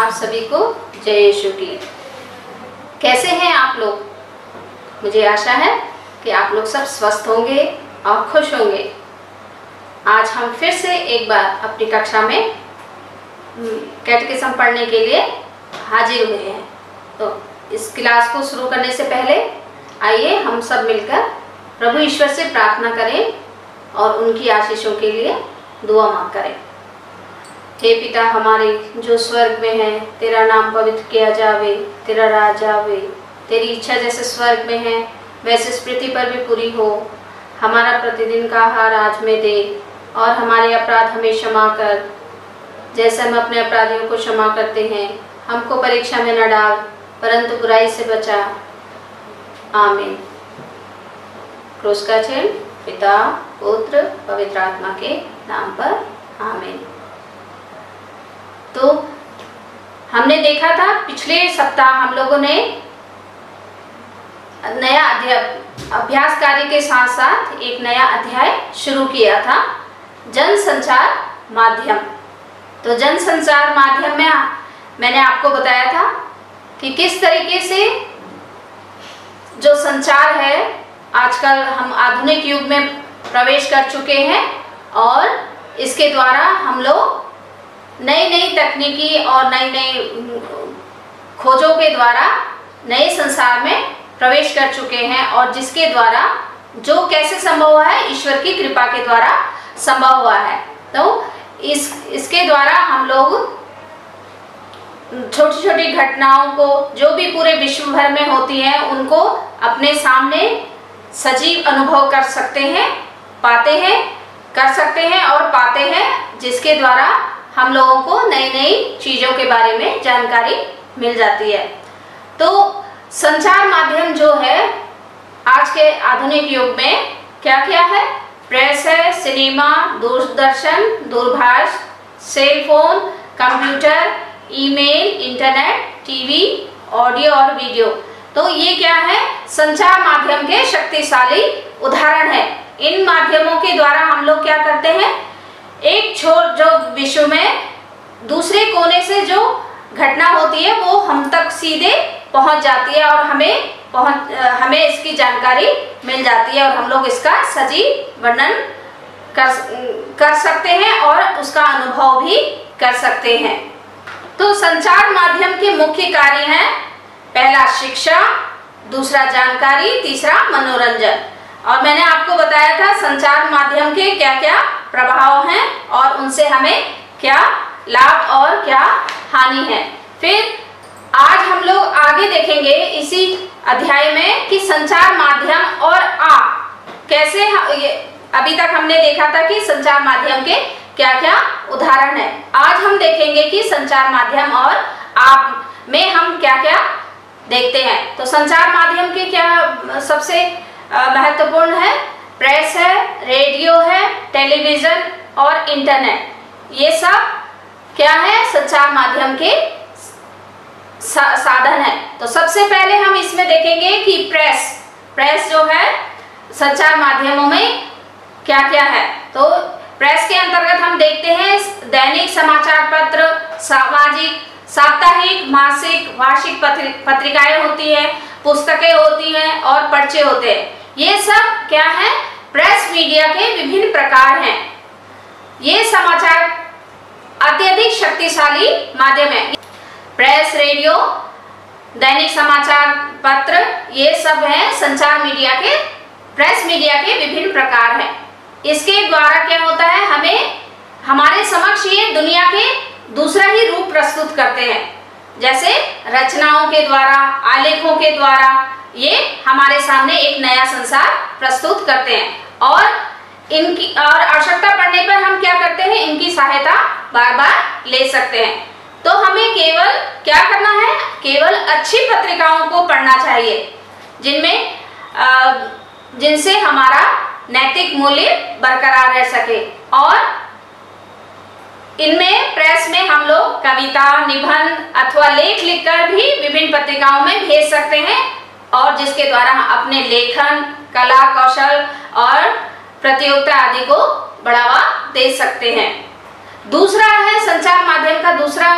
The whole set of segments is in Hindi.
आप सभी को जय यीशु की। कैसे हैं आप लोग? मुझे आशा है कि आप लोग सब स्वस्थ होंगे और खुश होंगे। आज हम फिर से एक बार अपनी कक्षा में कैटेकिज्म पढ़ने के लिए हाजिर हुए हैं। तो इस क्लास को शुरू करने से पहले आइए हम सब मिलकर प्रभु ईश्वर से प्रार्थना करें और उनकी आशीषों के लिए दुआ मांग करें। हे पिता हमारे जो स्वर्ग में है, तेरा नाम पवित्र किया जावे, तेरा राज आवे, तेरी इच्छा जैसे स्वर्ग में है वैसे इस पृथ्वी पर भी पूरी हो। हमारा प्रतिदिन का आहार आज में दे और हमारे अपराध हमें क्षमा कर जैसे हम अपने अपराधियों को क्षमा करते हैं। हमको परीक्षा में न डाल परंतु बुराई से बचा। आमीन। क्रूस का चिन्ह पिता पुत्र पवित्र आत्मा के नाम पर। आमीन। तो हमने देखा था पिछले सप्ताह हम लोगों ने नया अभ्यास कार्य के साथ साथ एक नया अध्याय शुरू किया था, जनसंचार माध्यम। तो जनसंचार माध्यम में मैंने आपको बताया था कि किस तरीके से जो संचार है आजकल हम आधुनिक युग में प्रवेश कर चुके हैं और इसके द्वारा हम लोग नई नई तकनीकी और नई नई खोजों के द्वारा नए संसार में प्रवेश कर चुके हैं और जिसके द्वारा जो कैसे संभव हुआ है, ईश्वर की कृपा के द्वारा संभव हुआ है। तो इसके द्वारा हम लोग छोटी छोटी घटनाओं को जो भी पूरे विश्व भर में होती हैं उनको अपने सामने सजीव अनुभव कर सकते हैं, पाते हैं, कर सकते हैं और पाते हैं, जिसके द्वारा हम लोगों को नई नई चीजों के बारे में जानकारी मिल जाती है। तो संचार माध्यम जो है आज के आधुनिक युग में क्या क्या है? प्रेस है, सिनेमा, दूरदर्शन, दूरभाष, cell phone, computer, email, internet, TV, audio और वीडियो। तो ये क्या है? संचार माध्यम के शक्तिशाली उदाहरण है। इन माध्यमों के द्वारा हम लोग क्या करते हैं, एक छोर जो विश्व में दूसरे कोने से जो घटना होती है वो हम तक सीधे पहुंच जाती है और हमें इसकी जानकारी मिल जाती है और हम लोग इसका सजीव वर्णन कर सकते हैं और उसका अनुभव भी कर सकते हैं। तो संचार माध्यम के मुख्य कार्य हैं, पहला शिक्षा, दूसरा जानकारी, तीसरा मनोरंजन। और मैंने आपको बताया था संचार माध्यम के क्या क्या प्रभाव हैं और उनसे हमें क्या लाभ और क्या हानि है। फिर आज हम लोग आगे देखेंगे इसी अध्याय में कि संचार माध्यम और आप कैसे, अभी तक हमने देखा था कि संचार माध्यम के क्या क्या उदाहरण है। आज हम देखेंगे कि संचार माध्यम और आप में हम क्या क्या देखते हैं। तो संचार माध्यम के क्या सबसे महत्वपूर्ण है? प्रेस है, रेडियो है, टेलीविजन और इंटरनेट। ये सब क्या है? संचार माध्यम के साधन है। तो सबसे पहले हम इसमें देखेंगे कि प्रेस जो है संचार माध्यमों में क्या क्या है। तो प्रेस के अंतर्गत हम देखते हैं दैनिक समाचार पत्र, सामाजिक, साप्ताहिक, मासिक, वार्षिक पत्रिकाएं होती है, पुस्तकें होती हैं और पर्चे होते हैं। ये सब क्या है? प्रेस मीडिया के विभिन्न प्रकार हैं। ये समाचार अत्यधिक शक्तिशाली माध्यम है। प्रेस, रेडियो, दैनिक समाचार पत्र, ये सब है संचार मीडिया के, प्रेस मीडिया के विभिन्न प्रकार हैं। इसके द्वारा क्या होता है, हमें हमारे समक्ष ये दुनिया के दूसरा ही रूप प्रस्तुत करते हैं। जैसे रचनाओं के द्वारा, आलेखों के द्वारा ये हमारे सामने एक नया संसार प्रस्तुत करते हैं और इनकी और आवश्यकता पड़ने पर हम क्या करते हैं, इनकी सहायता बार बार ले सकते हैं। तो हमें केवल क्या करना है, केवल अच्छी पत्रिकाओं को पढ़ना चाहिए जिनसे हमारा नैतिक मूल्य बरकरार रह सके। और इनमें प्रेस में हम लोग कविता, निबंध अथवा लेख लिखकर भी विभिन्न पत्रिकाओं में भेज सकते हैं और जिसके द्वारा हम अपने लेखन, कला, कौशल और प्रतियोगिता आदि को बढ़ावा दे सकते हैं। दूसरा है संचार माध्यम का दूसरा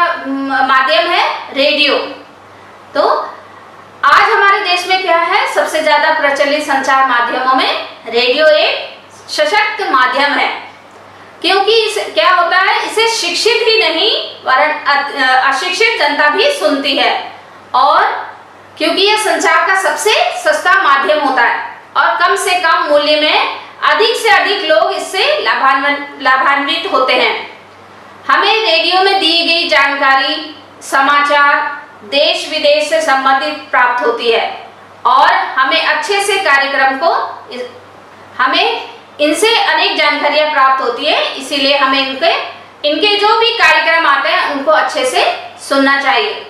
माध्यम है रेडियो। तो आज हमारे देश में क्या है, सबसे ज्यादा प्रचलित संचार माध्यमों में रेडियो एक सशक्त माध्यम है, क्योंकि क्या होता है, इसे शिक्षित ही नहीं वरन अशिक्षित जनता भी सुनती है, और क्योंकि यह संचार का सबसे सस्ता माध्यम होता है और कम से कम मूल्य में अधिक से अधिक लोग इससे लाभान्वित होते हैं। हमें रेडियो में दी गई जानकारी, समाचार देश विदेश से संबंधित प्राप्त होती है और हमें अच्छे से कार्यक्रम को हमें इनसे अनेक जानकारियां प्राप्त होती है, इसीलिए हमें इनके जो भी कार्यक्रम आते हैं उनको अच्छे से सुनना चाहिए।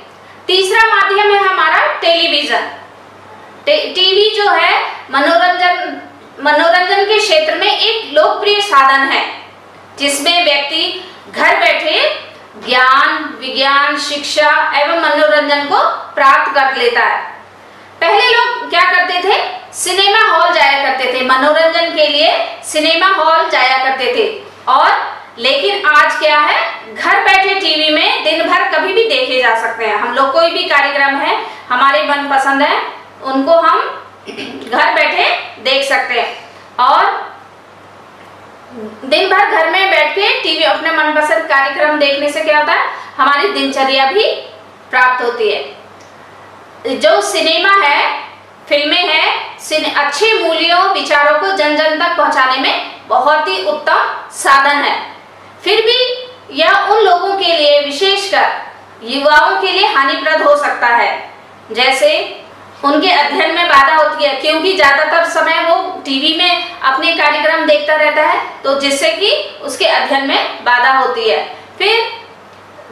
तीसरा माध्यम है हमारा टेलीविजन। टीवी जो है मनोरंजन के क्षेत्र में एक लोकप्रिय साधन है, जिसमें व्यक्ति घर बैठे ज्ञान, विज्ञान, शिक्षा एवं मनोरंजन को प्राप्त कर लेता है। पहले लोग क्या करते थे, सिनेमा हॉल जाया करते थे, मनोरंजन के लिए सिनेमा हॉल जाया करते थे, और लेकिन आज क्या है, घर बैठे टीवी में दिन भर कभी भी देखे जा सकते हैं। हम लोग कोई भी कार्यक्रम है हमारे मनपसंद है उनको हम घर बैठे देख सकते हैं, और दिन भर घर में बैठ के टीवी अपने मनपसंद कार्यक्रम देखने से क्या होता है, हमारी दिनचर्या भी प्राप्त होती है। जो सिनेमा है, फिल्में हैं, अच्छे मूल्यों, विचारों को जन जन तक पहुंचाने में बहुत ही उत्तम साधन है। फिर भी यह उन लोगों के लिए, विशेषकर युवाओं के लिए हानिप्रद हो सकता है, जैसे उनके अध्ययन में बाधा होती है, क्योंकि ज्यादातर समय वो टीवी में अपने कार्यक्रम देखता रहता है, तो जिससे कि उसके अध्ययन में बाधा होती है। फिर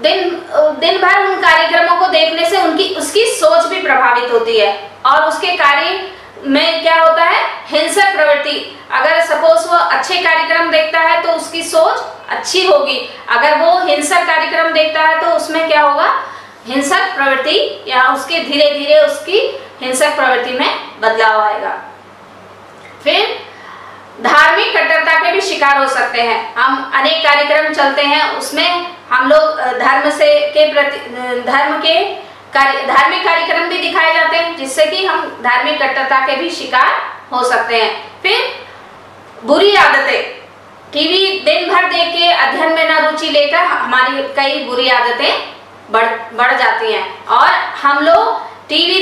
दिन भर उन कार्यक्रमों को देखने से उसकी सोच भी प्रभावित होती है, और उसके कार्य में क्या होता है, हिंसक प्रवृत्ति। अगर सपोज वो अच्छे कार्यक्रम देखता है तो उसकी सोच अच्छी होगी, अगर वो हिंसक कार्यक्रम देखता है तो उसमें क्या होगा, हिंसक प्रवृत्ति, या उसके धीरे धीरे उसकी हिंसक प्रवृत्ति में बदलाव आएगा। फिर धार्मिक कट्टरता के भी शिकार हो सकते हैं। हम अनेक कार्यक्रम चलते हैं, उसमें हम लोग धार्मिक कार्यक्रम भी दिखाए जाते हैं, जिससे कि हम धार्मिक कट्टरता के भी शिकार हो सकते हैं। फिर बुरी आदतें, टीवी दिन भर देख के अध्ययन में न रुचि लेकर हमारी कई बुरी आदतें बढ़ जाती हैं, और हम लोग टीवी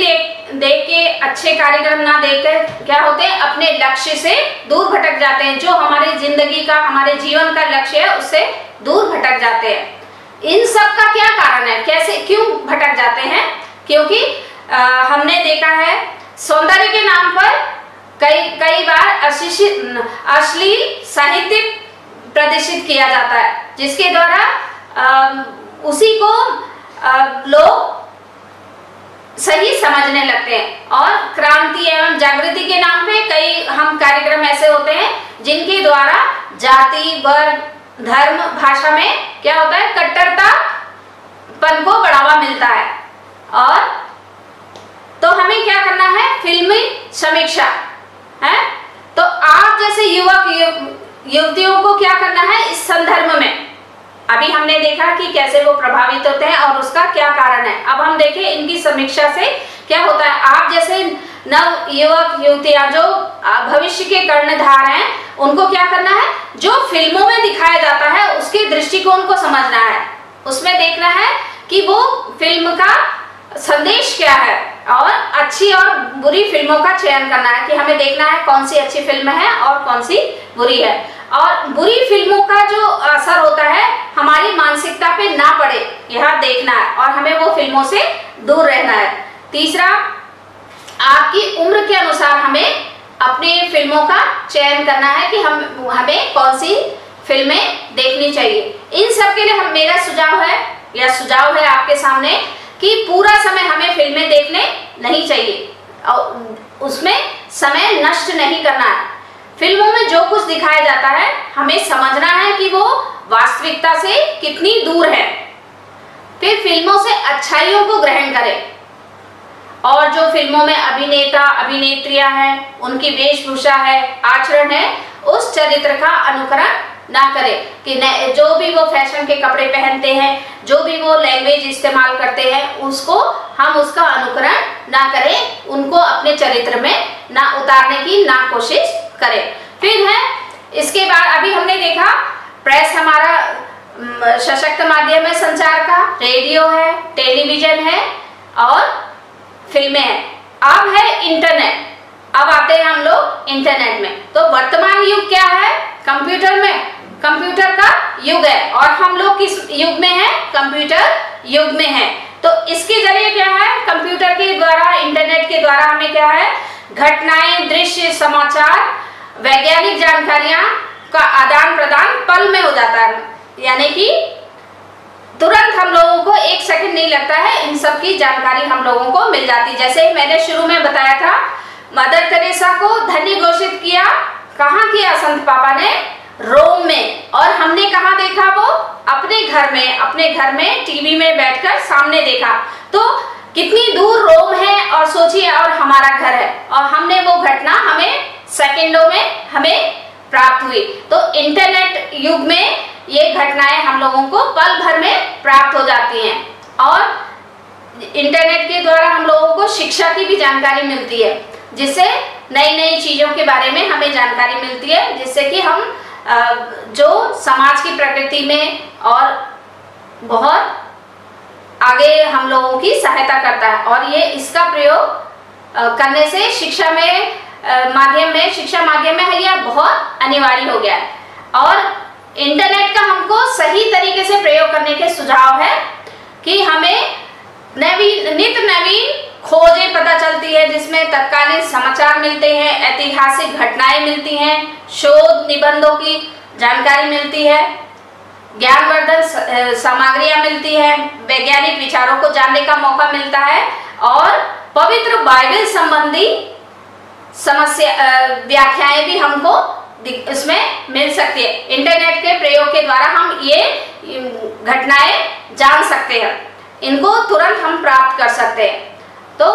देख के अच्छे कार्यक्रम ना देखकर क्या होते हैं, अपने लक्ष्य से दूर भटक जाते हैं। जो हमारे जिंदगी का, हमारे जीवन का लक्ष्य है, उससे दूर भटक जाते हैं। इन सब का क्या कारण है, कैसे, क्यों भटक जाते हैं? क्योंकि हमने देखा है सौंदर्य के नाम पर कई बार अश्लील साहित्य प्रदर्शित किया जाता है, जिसके द्वारा उसी को लोग सही समझने लगते हैं। और क्रांति एवं जागृति के नाम पे कई हम कार्यक्रम ऐसे होते हैं जिनके द्वारा जाति, वर्ग, धर्म, भाषा में क्या होता है, कट्टरतापन को बढ़ावा मिलता है। और तो हमें क्या करना है, फिल्मी समीक्षा है। तो आप जैसे युवक युवतियों को क्या करना है, इस संदर्भ में अभी हमने देखा कि कैसे वो प्रभावित होते हैं और उसका क्या कारण है। अब हम देखें इनकी समीक्षा से क्या होता है। आप जैसे नव युवक युवतियां जो भविष्य के कर्णधार हैं, उनको क्या करना है, जो फिल्मों में दिखाया जाता है उसके दृष्टिकोण को समझना है, उसमें देखना है कि वो फिल्म का संदेश क्या है, और अच्छी और बुरी फिल्मों का चयन करना है कि हमें देखना है कौन सी अच्छी फिल्म है और कौन सी बुरी है। और बुरी फिल्मों का जो असर होता है हमारी मानसिकता पे ना पड़े, यह देखना है, और हमें वो फिल्मों से दूर रहना है। तीसरा, आपकी उम्र के अनुसार हमें अपनी फिल्मों का चयन करना है कि हमें कौन सी फिल्में देखनी चाहिए। इन सब के लिए मेरा सुझाव है आपके सामने कि पूरा समय हमें फिल्में देखने नहीं चाहिए और उसमें समय नष्ट नहीं करना है। फिल्मों में जो कुछ दिखाया जाता है हमें समझना है कि वो वास्तविकता से कितनी दूर है। फिर फिल्मों से अच्छाइयों को ग्रहण करें, और जो फिल्मों में अभिनेता अभिनेत्रियां हैं, उनकी वेशभूषा है, आचरण है, उस चरित्र का अनुकरण ना करें कि जो भी वो फैशन के कपड़े पहनते हैं, जो भी वो लैंग्वेज इस्तेमाल करते हैं, उसको हम उसका अनुकरण ना करें, उनको अपने चरित्र में ना उतारने की ना कोशिश करें। फिर है इसके बाद अभी हमने देखा प्रेस हमारा सशक्त माध्यम है संचार का, रेडियो है, टेलीविजन है और फिल्में हैं। अब है इंटरनेट। अब आते हैं हम लोग इंटरनेट में। तो वर्तमान युग क्या है? कंप्यूटर में, कंप्यूटर का युग है और हम लोग किस युग में हैं? कंप्यूटर युग में हैं। तो इसके जरिए क्या है? कंप्यूटर के द्वारा, इंटरनेट के द्वारा हमें क्या है? घटनाएं, दृश्य, समाचार, वैज्ञानिक जानकारियां का आदान प्रदान पल में हो जाता है, यानी कि तुरंत हम लोगों को 1 सेकंड नहीं लगता है, इन सब की जानकारी हम लोगों को मिल जाती है। जैसे मैंने शुरू में बताया था, मदर टेरेसा को धन्य घोषित किया, कहाँ किया? संत पापा ने रोम में। और हमने कहाँ देखा? वो अपने घर में टीवी में बैठकर सामने देखा। तो कितनी दूर रोम है और सोचिए, और हमारा घर है, और हमने वो घटना हमें सेकंडों में हमें प्राप्त हुई। तो इंटरनेट युग में ये घटनाएं हम लोगों को पल भर में प्राप्त हो जाती हैं। और इंटरनेट के द्वारा हम लोगों को शिक्षा की भी जानकारी मिलती है, जिससे नई नई चीजों के बारे में हमें जानकारी मिलती है, जिससे कि हम जो समाज की प्रकृति में और बहुत आगे हम लोगों की सहायता करता है। और ये इसका प्रयोग करने से शिक्षा माध्यम में यह बहुत अनिवार्य हो गया है। और इंटरनेट का हमको सही तरीके से प्रयोग करने के सुझाव है कि हमें नित्य नवीन खोजें पता चलती है, जिसमें तत्कालीन समाचार मिलते हैं, ऐतिहासिक घटनाएं मिलती हैं, शोध निबंधों की जानकारी मिलती है, ज्ञानवर्धन सामग्रियां मिलती है, वैज्ञानिक विचारों को जानने का मौका मिलता है और पवित्र बाइबल संबंधी व्याख्याएं भी हमको इसमें मिल सकती है। इंटरनेट के प्रयोग के द्वारा हम ये घटनाएं जान सकते हैं, इनको तुरंत हम प्राप्त कर सकते हैं। तो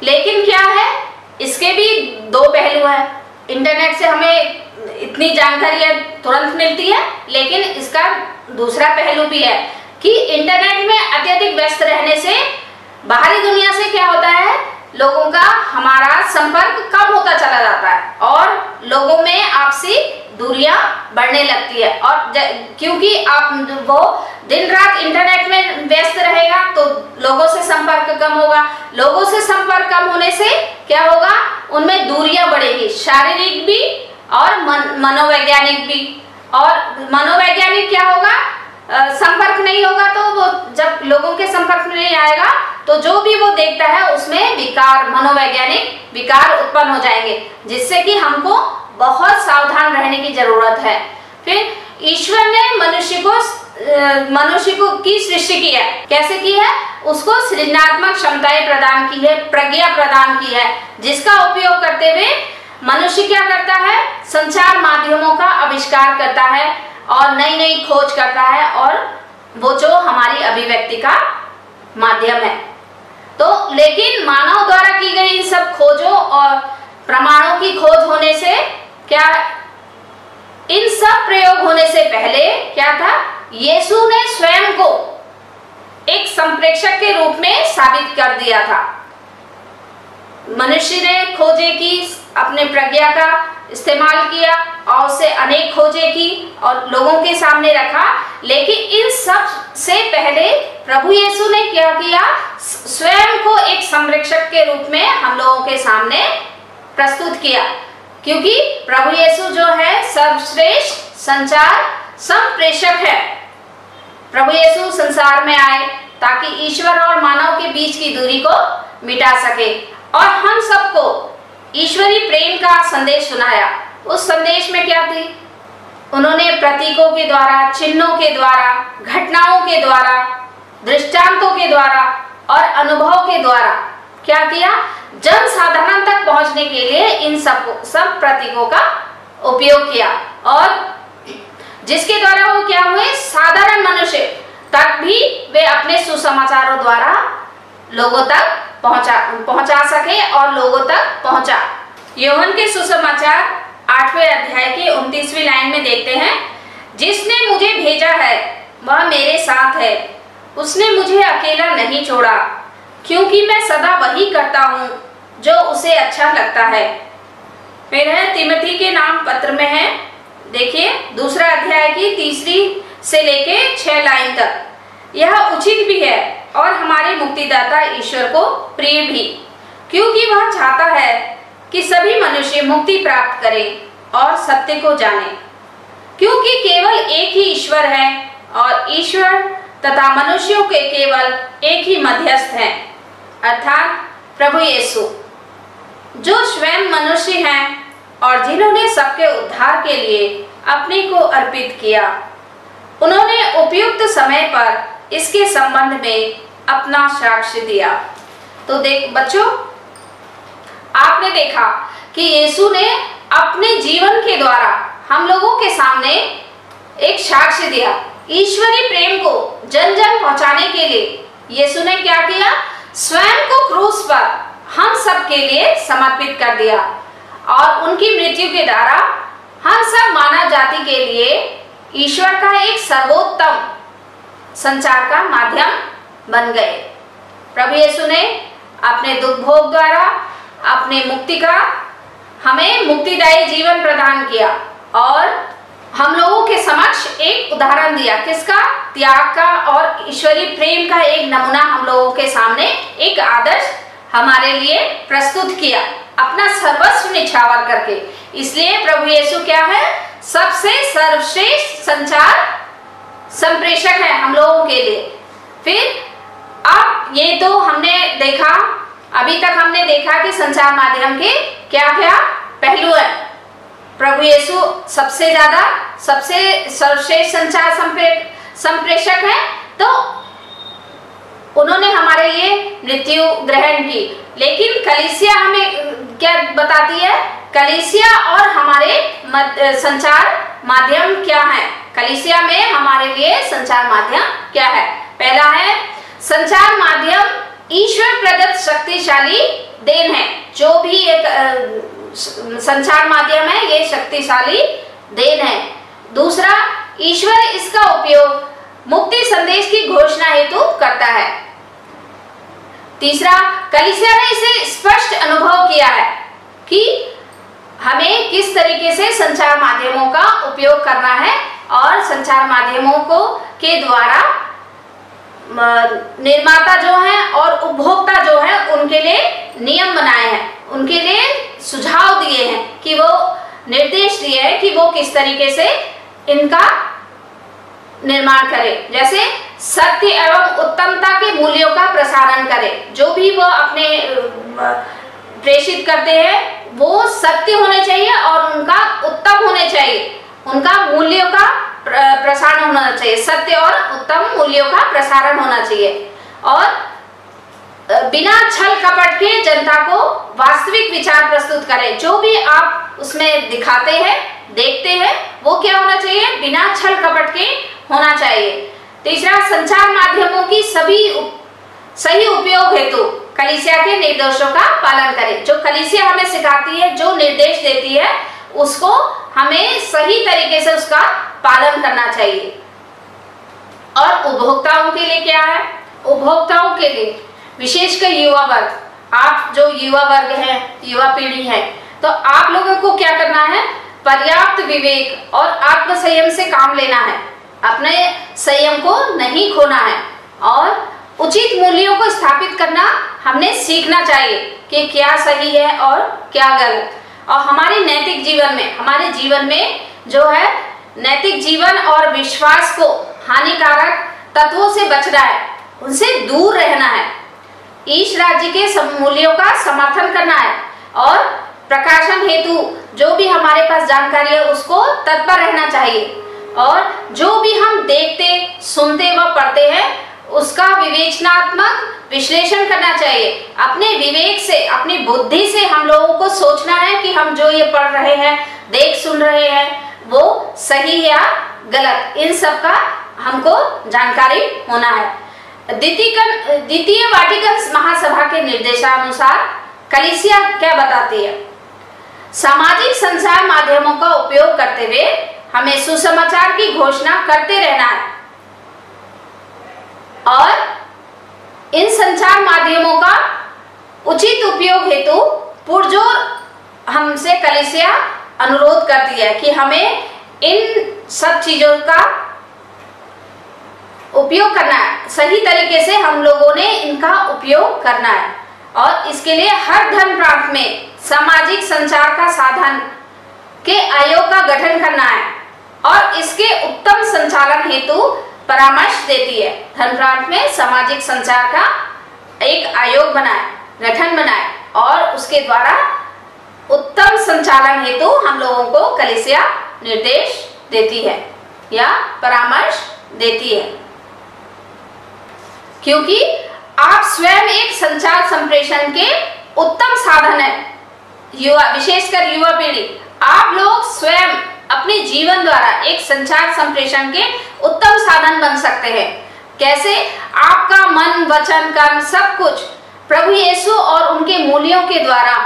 लेकिन क्या है, इसके भी 2 पहलू हैं। इंटरनेट से हमें इतनी जानकारियां तुरंत मिलती है, लेकिन इसका दूसरा पहलू भी है कि इंटरनेट में अत्यधिक व्यस्त रहने से बाहरी दुनिया से क्या होता है, लोगों का हमारा संपर्क कम होता चला जाता है और लोगों में आपसी दूरियां बढ़ने लगती है। और क्योंकि वो दिन रात इंटरनेट में व्यस्त रहेगा तो लोगों से संपर्क कम होगा। लोगों से संपर्क कम होने से क्या होगा, उनमें दूरियां बढ़ेगी, शारीरिक भी और मनोवैज्ञानिक भी। और मनोवैज्ञानिक क्या होगा, संपर्क नहीं होगा तो वो जब लोगों के संपर्क में नहीं आएगा तो जो भी वो देखता है उसमें विकार, मनोवैज्ञानिक विकार उत्पन्न हो जाएंगे, जिससे कि हमको बहुत सावधान रहने की जरूरत है। फिर ईश्वर ने मनुष्य को की सृष्टि की है, कैसे की है? उसको सृजनात्मक क्षमताएं प्रदान की है, प्रज्ञा प्रदान की है, जिसका उपयोग करते हुए मनुष्य क्या करता है, संचार माध्यमों का आविष्कार करता है और नई नई खोज करता है, और वो जो हमारी अभिव्यक्ति का माध्यम है। तो लेकिन मानव द्वारा की गई इन सब खोजों और प्रमाणों की खोज होने से क्या, इन सब प्रयोग होने से पहले क्या था, यीशु ने स्वयं को एक संप्रेषक के रूप में साबित कर दिया था। मनुष्य ने खोजें की, अपने प्रज्ञा का इस्तेमाल किया और उससे अनेक खोजें की और लोगों के सामने रखा, लेकिन इन सब से पहले प्रभु यीशु ने क्या किया, स्वयं को एक संरक्षक के रूप में हम लोगों के सामने प्रस्तुत किया। क्योंकि प्रभु यीशु जो है सर्वश्रेष्ठ संचार संप्रेषक है। प्रभु यीशु संसार में आए ताकि ईश्वर और मानव के बीच की दूरी को मिटा सके और हम सबको ईश्वरीय प्रेम का संदेश सुनाया। उस संदेश में क्या थी, उन्होंने प्रतीकों के द्वारा, चिन्हों के द्वारा, घटनाओं के द्वारा, दृष्टांतों के द्वारा और अनुभव के द्वारा क्या किया, जन साधारण तक पहुंचने के लिए इन सब प्रतीकों का उपयोग किया और जिसके द्वारा वो क्या हुए, साधारण मनुष्य तक भी वे अपने सुसमाचारों द्वारा लोगों तक पहुंचा सके और लोगों तक पहुंचा। यूहन्ना के सुसमाचार 8वें अध्याय की 29वीं लाइन में देखते हैं, जिसने मुझे भेजा है वह मेरे साथ है, उसने मुझे अकेला नहीं छोड़ा, क्योंकि मैं सदा वही करता हूँ जो उसे अच्छा लगता है। फिर है तिमोथी के नाम पत्र में है, देखिए 2 अध्याय की 3 से लेके 6 लाइन तक। यह उचित भी है और हमारे मुक्तिदाता ईश्वर को प्रिय भी, क्योंकि वह चाहता है कि सभी मनुष्य मुक्ति प्राप्त करें और सत्य को जानें, क्योंकि केवल एक ही ईश्वर है और ईश्वर तथा मनुष्यों के केवल एक ही मध्यस्थ हैं, अर्थात प्रभु यीशु, जो स्वयं मनुष्य हैं और जिन्होंने सबके उद्धार के लिए अपने को अर्पित किया। उन्होंने उपयुक्त समय पर इसके संबंध में अपना साक्ष्य दिया। तो देख बच्चों, आपने देखा कि यीशु ने अपने जीवन के द्वारा हम लोगों के सामने एक साक्ष्य दिया। ईश्वरीय प्रेम को जन जन पहुंचाने के लिए यीशु ने क्या किया? स्वयं को क्रूस पर हम सब के लिए समर्पित कर दिया और उनकी मृत्यु के द्वारा हम सब मानव जाति के लिए ईश्वर का एक सर्वोत्तम संचार का माध्यम बन गए। प्रभु यीशु ने अपने दुख भोग द्वारा अपने मुक्ति का हमें मुक्तिदायी जीवन प्रदान किया और हम लोगों के समक्ष एक उदाहरण दिया। किसका? त्याग का और ईश्वरीय प्रेम का एक नमूना हम लोगों के सामने, एक आदर्श हमारे लिए प्रस्तुत किया, अपना सर्वस्व निछावर करके। इसलिए प्रभु यीशु क्या है? सबसे सर्वश्रेष्ठ संचार संप्रेषक है हम लोगों के लिए। फिर अब ये तो हमने देखा, अभी तक हमने देखा कि संचार माध्यम के क्या क्या पहलू है। प्रभु यीशु सबसे ज्यादा, सबसे सर्वश्रेष्ठ संचार संप्रेषक है, तो उन्होंने हमारे लिए मृत्यु ग्रहण की। लेकिन कलीसिया हमें क्या बताती है? कलीसिया और हमारे संचार माध्यम क्या है? कलीसिया में हमारे लिए संचार माध्यम क्या है? पहला है, संचार माध्यम ईश्वर प्रदत्त शक्तिशाली देन है। जो भी एक संचार माध्यम है ये शक्तिशाली देन है। दूसरा, ईश्वर इसका उपयोग मुक्ति संदेश की घोषणा हेतु करता है। तीसरा, कलीसिया ने इसे स्पष्ट अनुभव किया है कि हमें किस तरीके से संचार माध्यमों का उपयोग करना है और संचार माध्यमों को के द्वारा निर्माता जो है और उपभोक्ता जो है उनके लिए नियम बनाए हैं, उनके लिए सुझाव दिए हैं कि वो निर्देश दिए हैं कि वो किस तरीके से इनका निर्माण करें। जैसे सत्य एवं उत्तमता के मूल्यों का प्रसारण करें। जो भी वो अपने प्रेषित करते हैं वो सत्य होने चाहिए और उनका उत्तम होने चाहिए, उनका मूल्यों का प्रसारण होना चाहिए, सत्य और उत्तम मूल्यों का प्रसारण होना चाहिए। और बिना छल कपट के जनता को वास्तविक विचार प्रस्तुत करें। जो भी आप उसमें दिखाते हैं, देखते हैं, वो क्या होना चाहिए? बिना छल कपट के होना चाहिए। तीसरा, संचार माध्यमों की सही उपयोग हेतु कलीसिया के निर्देशों का पालन करें। जो कलीसिया हमें सिखाती है, जो निर्देश देती है, उसको हमें सही तरीके से उसका पालन करना चाहिए। और उपभोक्ताओं के लिए क्या है? उपभोक्ताओं के लिए विशेषकर युवा वर्ग, आप जो युवा वर्ग है, युवा पीढ़ी है, तो आप लोगों को क्या करना है? पर्याप्त विवेक और आत्म संयम से काम लेना है, अपने संयम को नहीं खोना है और उचित मूल्यों को स्थापित करना हमने सीखना चाहिए कि क्या सही है और क्या गलत। और हमारे नैतिक जीवन में, हमारे जीवन में जो है नैतिक जीवन और विश्वास को हानिकारक तत्वों से बचना है, उनसे दूर रहना है, ईश राज्य के मूल्यों का समर्थन करना है और प्रकाशन हेतु जो भी हमारे पास जानकारी है उसको तत्पर रहना चाहिए। और जो भी हम देखते, सुनते व पढ़ते हैं उसका विवेचनात्मक विश्लेषण करना चाहिए। अपने विवेक से, अपनी बुद्धि से हम लोगों को सोचना है कि हम जो ये पढ़ रहे हैं, देख सुन रहे हैं, वो सही या गलत, इन सब का हमको जानकारी होना है। द्वितीय वाटिकन महासभा के निर्देशानुसार कलीसिया क्या बताती है? सामाजिक संचार माध्यमों का उपयोग करते हुए हमें सुसमाचार की घोषणा करते रहना है और इन संचार माध्यमों का उचित उपयोग हेतु पुरजोर हमसे कलीसिया अनुरोध करती है कि हमें इन सब चीजों का उपयोग करना है। सही तरीके से हम लोगों ने इनका उपयोग करना है और इसके लिए हर धर्म प्रांत में सामाजिक संचार का साधन के आयोग का गठन करना है और इसके उत्तम संचालन हेतु परामर्श देती है। धर्म प्रांत में सामाजिक संचार का एक आयोग बनाए, गठन बनाए और उसके द्वारा उत्तम संचालन हेतु हम लोगों को कलीसिया निर्देश देती है या परामर्श देती है, क्योंकि आप स्वयं एक संचार संप्रेषण के उत्तम साधन है। युवा, विशेषकर युवा पीढ़ी, आप लोग स्वयं अपने जीवन द्वारा एक संचार संप्रेषण के उत्तम साधन बन सकते हैं। कैसे? आपका मन, वचन, कर्म सब कुछ प्रभु यीशु और उनके मूल्यों के द्वारा,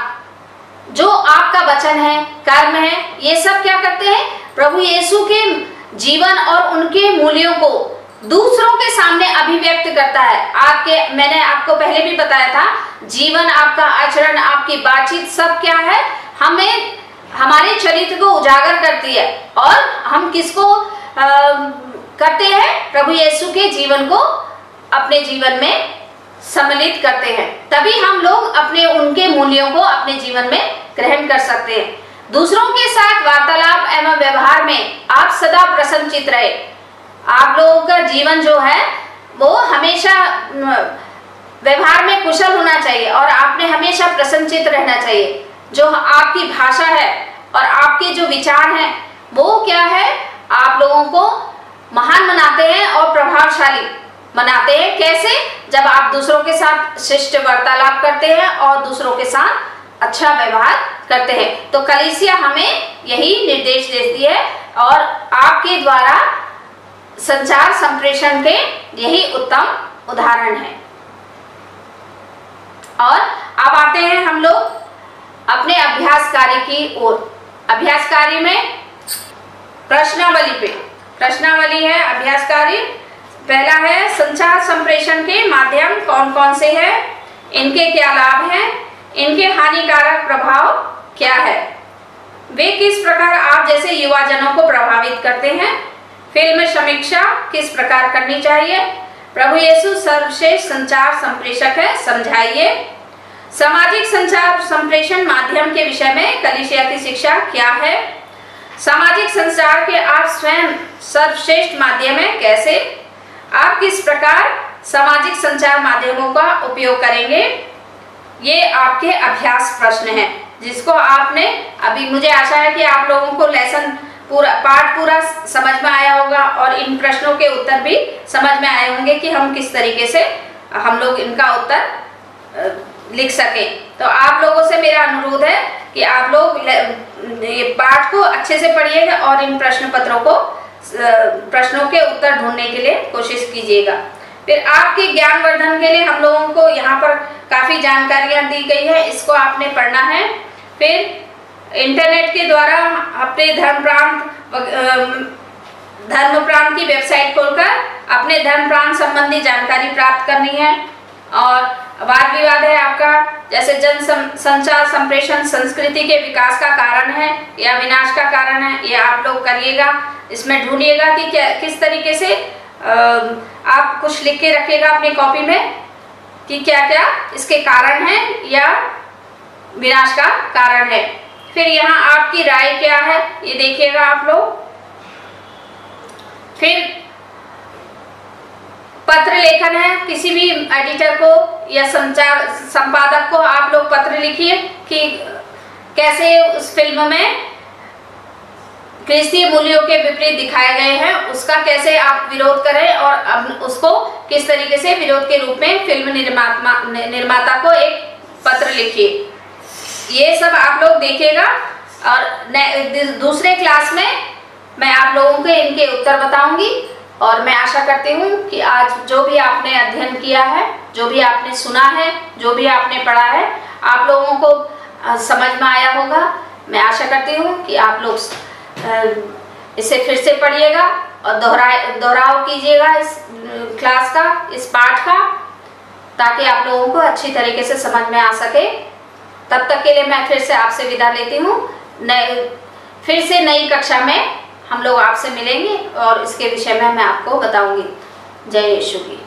जो आपका वचन है, कर्म है, ये सब क्या करते हैं? प्रभु यीशु के जीवन और उनके मूल्यों को दूसरों के सामने अभिव्यक्त करता है। मैंने आपको पहले भी बताया था, जीवन, आपका आचरण, आपकी बातचीत सब क्या है? हमें हमारे चरित्र को उजागर करती है और हम किसको करते हैं? प्रभु यीशु के जीवन को अपने जीवन में सम्मिलित करते हैं। तभी हम लोग अपने उनके मूल्यों को अपने जीवन में ग्रहण कर सकते हैं। दूसरों के साथ वार्तालाप एवं व्यवहार में आप सदा प्रसन्नचित्त रहे। आप लोगों का जीवन जो है वो हमेशा व्यवहार में कुशल होना चाहिए और आपने हमेशा प्रसन्नचित्त रहना चाहिए। जो आपकी भाषा है और आपके जो विचार हैं वो क्या है? आप लोगों को महान बनाते हैं और प्रभावशाली बनाते हैं। कैसे? जब आप दूसरों के साथ शिष्ट वार्तालाप करते हैं और दूसरों के साथ अच्छा व्यवहार करते हैं। तो कलीसिया हमें यही निर्देश देती है और आपके द्वारा संचार संप्रेषण के यही उत्तम उदाहरण है। और अब आते हैं हम लोग अपने अभ्यास कार्य की ओर। अभ्यास कार्य में प्रश्नावली पे, प्रश्नावली है अभ्यास कार्य। पहला है संचार संप्रेषण के माध्यम कौन कौन से हैं, इनके क्या लाभ हैं, इनके हानिकारक प्रभाव क्या है, वे किस प्रकार आप जैसे युवा जनों को प्रभावित करते हैं, फिल्म समीक्षा किस प्रकार करनी चाहिए, प्रभु यीशु सर्वश्रेष्ठ संचार संप्रेषक है, समझाइए, सामाजिक संचार संप्रेषण माध्यम के विषय में कलीसिया की शिक्षा क्या है, सामाजिक संचार के आप स्वयं सर्वश्रेष्ठ माध्यम है, कैसे आप किस प्रकार सामाजिक संचार माध्यमों का उपयोग करेंगे। ये आपके अभ्यास प्रश्न हैं जिसको आपने अभी, मुझे आशा है कि आप लोगों को लेसन पाठ पूरा समझ में आया होगा और इन प्रश्नों के उत्तर भी समझ में आए होंगे कि हम किस तरीके से हम लोग इनका उत्तर लिख सकें। तो आप लोगों से मेरा अनुरोध है कि आप लोग ये पाठ को अच्छे से पढ़िएगा और इन प्रश्न पत्रों को, प्रश्नों के उत्तर ढूंढने के लिए कोशिश कीजिएगा। फिर आपके ज्ञान वर्धन के लिए हम लोगों को यहाँ पर काफी जानकारियां दी गई है, इसको आपने पढ़ना है। फिर इंटरनेट के द्वारा अपने धर्म प्रांत की वेबसाइट खोलकर अपने धर्म प्रांत संबंधी जानकारी प्राप्त करनी है। और वाद विवाद है आपका, जैसे संचार संप्रेषण संस्कृति के विकास का कारण है या विनाश का कारण है, ये आप लोग करिएगा। इसमें ढूंढिएगा कि क्या, किस तरीके से आप कुछ लिख के रखिएगा अपनी कॉपी में कि क्या क्या इसके कारण है या विनाश का कारण है। फिर यहाँ आपकी राय क्या है ये देखिएगा आप लोग। फिर पत्र लेखन है, किसी भी एडिटर को या संचार संपादक को आप लोग पत्र लिखिए कि कैसे उस फिल्म में क्रिस्तीय मूल्यों के विपरीत दिखाए गए हैं, उसका कैसे आप विरोध करें और अब उसको किस तरीके से विरोध के रूप में फिल्म निर्माता को एक पत्र लिखिए। ये सब आप लोग देखिएगा और दूसरे क्लास में मैं आप लोगों को इनके उत्तर बताऊंगी। और मैं आशा करती हूँ कि आज जो भी आपने अध्ययन किया है, जो भी आपने सुना है, जो भी आपने पढ़ा है, आप लोगों को समझ में आया होगा मैं आशा करती हूँ कि आप लोग इसे फिर से पढ़िएगा और दोहराव कीजिएगा इस क्लास का, इस पाठ का, ताकि आप लोगों को अच्छी तरीके से समझ में आ सके। तब तक के लिए मैं फिर से आपसे विदा लेती हूँ। फिर से नई कक्षा में हम लोग आपसे मिलेंगे और इसके विषय में मैं आपको बताऊंगी। जय यीशु की।